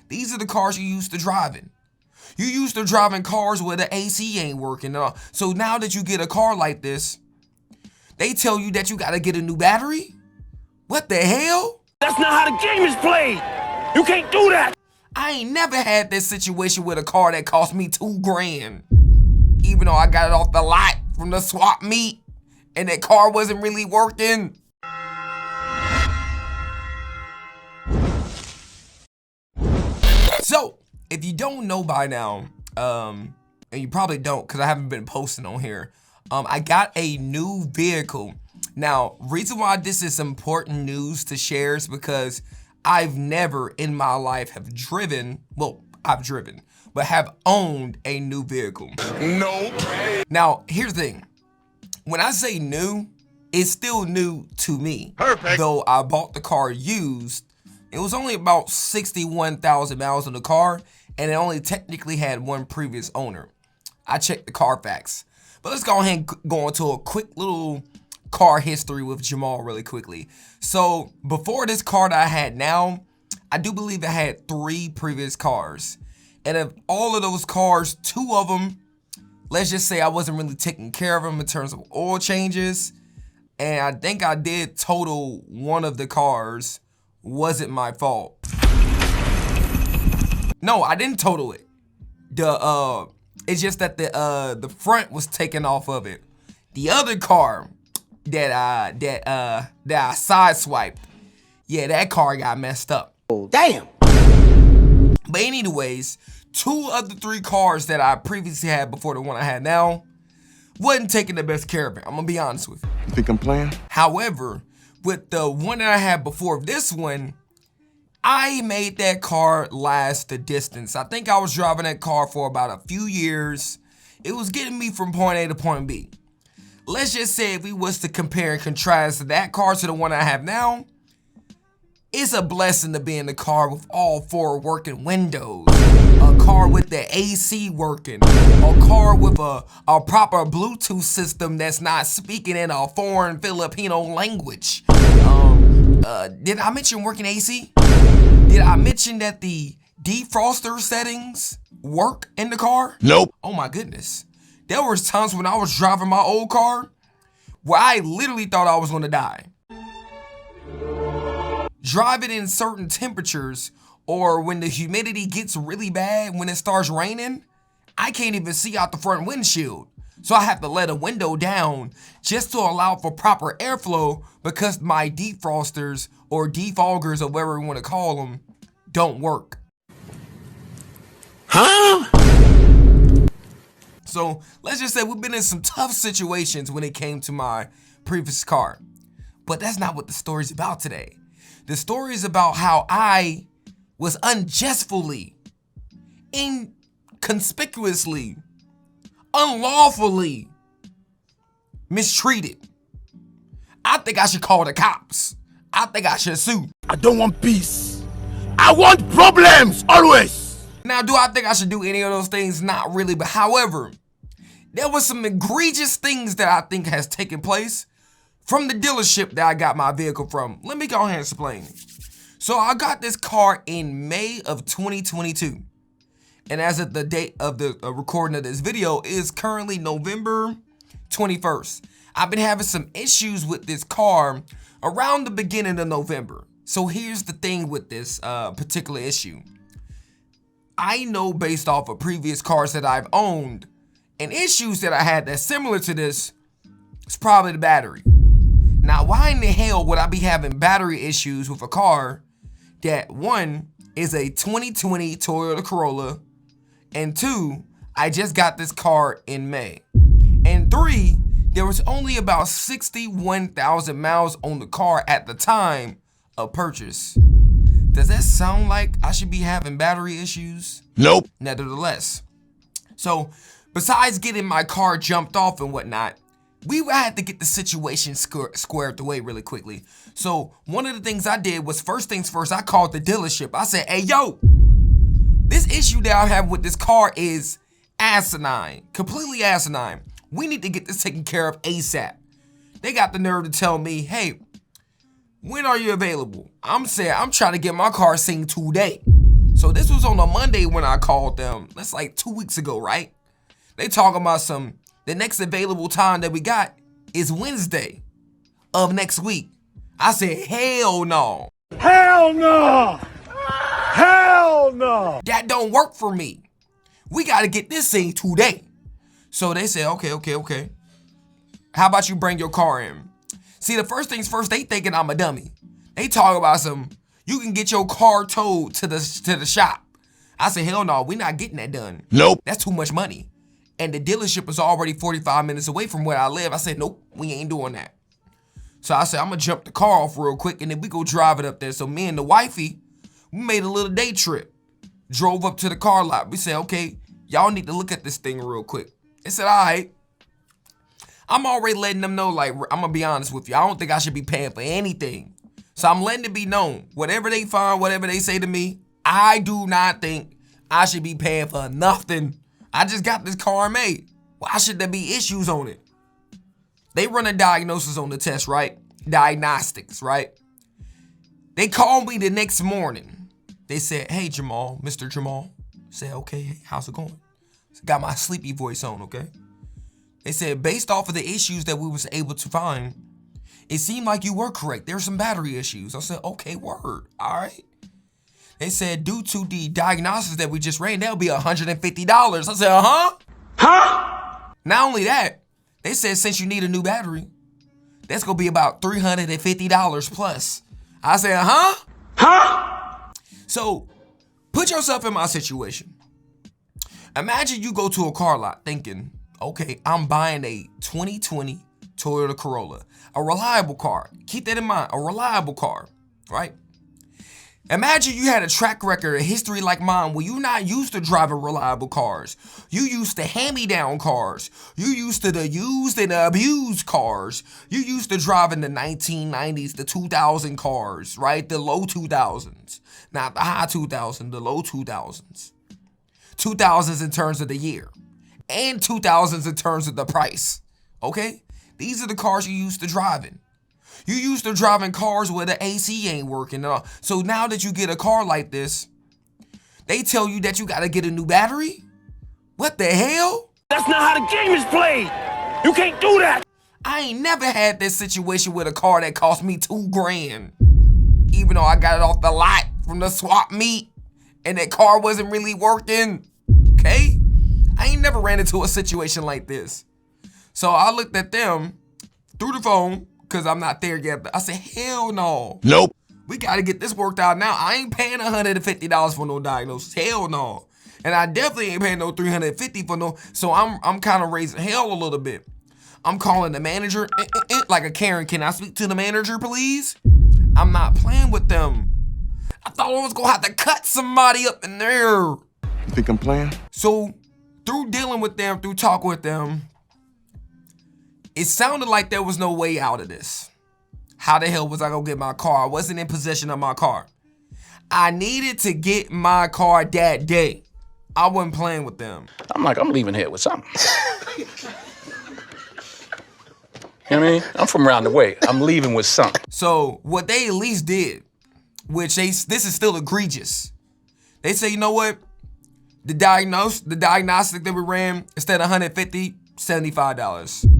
These are the cars you used to driving. You used to driving cars where the AC ain't working. So now that you get a car like this, they tell you that you gotta get a new battery? What the hell? That's not how the game is played. You can't do that. I ain't never had this situation with a car that cost me $2,000. Even though I got it off the lot from the swap meet and that car wasn't really working. So, if you don't know by now, and you probably don't because I haven't been posting on here, I got a new vehicle. Now, reason why this is important news to share is because I've never in my life have driven, well, I've driven, but have owned a new vehicle. No. Now, here's the thing. When I say new, it's still new to me. Perfect. Though I bought the car used, it was only about 61,000 miles on the car, and it only technically had one previous owner. I checked the Carfax. But let's go ahead and go into a quick little car history with Jamal really quickly. So before this car that I had now, I do believe I had 3 previous cars. And of all of those cars, 2 of them, let's just say I wasn't really taking care of them in terms of oil changes. And I think I did total one of the cars. Wasn't my fault. No, I didn't total it. It's just that the front was taken off of it. The other car that I sideswiped, yeah, that car got messed up. Oh, damn. But anyways, 2 of the 3 cars that I previously had before the one I had now wasn't taking the best care of it. I'm gonna be honest with you. You think I'm playing? However, with the one that I had before this one, I made that car last the distance. I think I was driving that car for about a few years. It was getting me from point A to point B. Let's just say if we was to compare and contrast that car to the one I have now, it's a blessing to be in the car with all 4 working windows, a car with the AC working, a car with a proper Bluetooth system that's not speaking in a foreign Filipino language. Did I mention working AC? Did I mention that the defroster settings work in the car? Nope. Oh my goodness. There was times when I was driving my old car where I literally thought I was gonna die. Driving in certain temperatures or when the humidity gets really bad, when it starts raining, I can't even see out the front windshield. So I have to let a window down just to allow for proper airflow because my defrosters or defoggers or whatever you want to call them don't work. Huh? So let's just say we've been in some tough situations when it came to my previous car. But that's not what the story's about today. The story is about how I was unjustly, inconspicuously, unlawfully mistreated. I think I should call the cops. I think I should sue. I don't want peace. I want problems, always. Now, do I think I should do any of those things? Not really, but however, there was some egregious things that I think has taken place from the dealership that I got my vehicle from. Let me go ahead and explain. So I got this car in May of 2022. And as of the date of the recording of this video is currently November 21st. I've been having some issues with this car around the beginning of November. So here's the thing with this particular issue. I know based off of previous cars that I've owned and issues that I had that's similar to this, it's probably the battery. Now, why in the hell would I be having battery issues with a car that, 1, is a 2020 Toyota Corolla, and 2, I just got this car in May, and 3, there was only about 61,000 miles on the car at the time of purchase. Does that sound like I should be having battery issues? Nope. Nevertheless. So, besides getting my car jumped off and whatnot, we had to get the situation squared away really quickly. So one of the things I did was, first things first, I called the dealership. I said, hey, yo, this issue that I have with this car is asinine, completely asinine. We need to get this taken care of ASAP. They got the nerve to tell me, hey, when are you available? I'm saying I'm trying to get my car seen today. So this was on a Monday when I called them. That's like 2 weeks ago, right? They talking about the next available time that we got is Wednesday of next week. I said, hell no. Hell no! Hell no! That don't work for me. We got to get this thing today. So they said, okay. How about you bring your car in? See, the first things first, they thinking I'm a dummy. They talk about you can get your car towed to the shop. I said, hell no, we're not getting that done. Nope. That's too much money. And the dealership is already 45 minutes away from where I live. I said, nope, we ain't doing that. So I said, I'm going to jump the car off real quick and then we go drive it up there. So me and the wifey, we made a little day trip. Drove up to the car lot. We said, okay, y'all need to look at this thing real quick. They said, all right. I'm already letting them know, like, I'm going to be honest with you. I don't think I should be paying for anything. So I'm letting it be known. Whatever they find, whatever they say to me, I do not think I should be paying for nothing. I just got this car made. Why should there be issues on it? They run a diagnosis on the test, right? Diagnostics, right? They called me the next morning. They said, hey, Jamal, Mr. Jamal. I said, okay, hey, how's it going? Got my sleepy voice on, okay? They said, based off of the issues that we was able to find, it seemed like you were correct. There's some battery issues. I said, okay, word, all right. They said, due to the diagnosis that we just ran, that'll be $150. I said, Huh? Not only that, they said, since you need a new battery, that's gonna be about $350 plus. I said, Huh? So, put yourself in my situation. Imagine you go to a car lot thinking, okay, I'm buying a 2020 Toyota Corolla, a reliable car. Keep that in mind, a reliable car, right? Imagine you had a track record, a history like mine, where you're not used to driving reliable cars. You used to hand-me-down cars. You used to the used and abused cars. You used to driving the 1990s, the 2000 cars, right? The low 2000s. Not the high 2000s, the low 2000s. 2000s in terms of the year. And 2000s in terms of the price. Okay? These are the cars you used to driving. You used to driving cars where the AC ain't working. So now that you get a car like this, they tell you that you got to get a new battery? What the hell? That's not how the game is played. You can't do that. I ain't never had this situation with a car that cost me $2,000. Even though I got it off the lot from the swap meet and that car wasn't really working. Okay? I ain't never ran into a situation like this. So I looked at them through the phone, because I'm not there yet. But I said, hell no. Nope. We got to get this worked out now. I ain't paying $150 for no diagnosis. Hell no. And I definitely ain't paying no $350 for no. So I'm kind of raising hell a little bit. I'm calling the manager like a Karen. Can I speak to the manager, please? I'm not playing with them. I thought I was going to have to cut somebody up in there. You think I'm playing? So through dealing with them, through talking with them, it sounded like there was no way out of this. How the hell was I gonna get my car? I wasn't in possession of my car. I needed to get my car that day. I wasn't playing with them. I'm leaving here with something. You know what I mean? I'm from around the way. I'm leaving with something. So what they at least did, which this is still egregious. They say, you know what? The diagnostic that we ran, instead of $150, $75.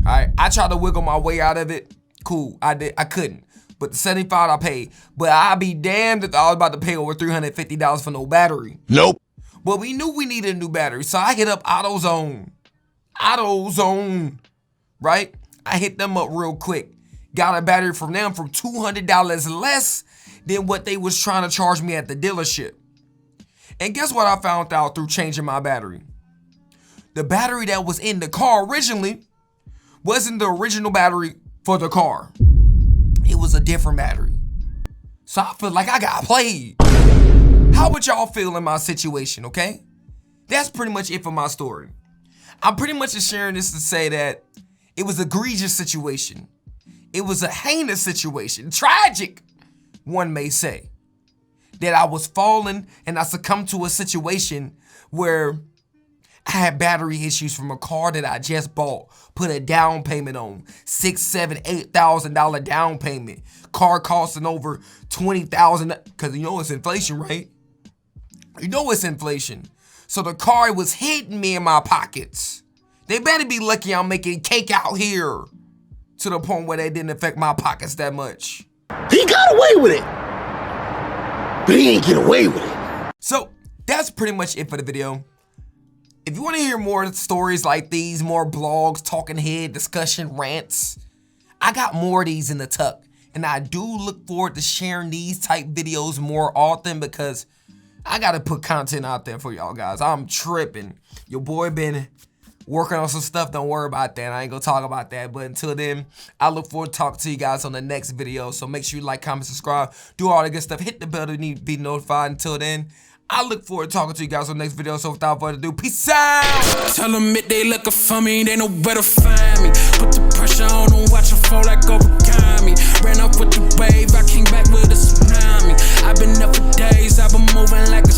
All right, I tried to wiggle my way out of it. Cool, I couldn't. But the $75 I paid. But I'd be damned if I was about to pay over $350 for no battery. Nope. But we knew we needed a new battery, so I hit up AutoZone. AutoZone, right? I hit them up real quick. Got a battery from them for $200 less than what they was trying to charge me at the dealership. And guess what I found out through changing my battery? The battery that was in the car originally wasn't the original battery for the car. It was a different battery. So I feel like I got played. How would y'all feel in my situation, okay? That's pretty much it for my story. I'm pretty much just sharing this to say that it was an egregious situation. It was a heinous situation, tragic, one may say. That I was falling and I succumbed to a situation where I had battery issues from a car that I just bought, put a down payment on, $6,000, $7,000, $8,000 down payment. Car costing over $20,000, because you know it's inflation, right? You know it's inflation. So the card was hitting me in my pockets. They better be lucky I'm making cake out here. To the point where they didn't affect my pockets that much. He got away with it, but he ain't get away with it. So that's pretty much it for the video. If you want to hear more stories like these, more blogs, talking head, discussion, rants, I got more of these in the tuck. And I do look forward to sharing these type videos more often because I got to put content out there for y'all guys. I'm tripping. Your boy been working on some stuff. Don't worry about that. I ain't gonna talk about that. But until then, I look forward to talking to you guys on the next video. So make sure you like, comment, subscribe, do all the good stuff. Hit the bell to be notified. Until then, I look forward to talking to you guys on the next video. So without further ado, peace out. Tell them if they looking for me, they know where to find me. Put the pressure on them, watch them fall like origami. Ran up with the wave, I came back with a tsunami. I've been up for days, I've been moving like a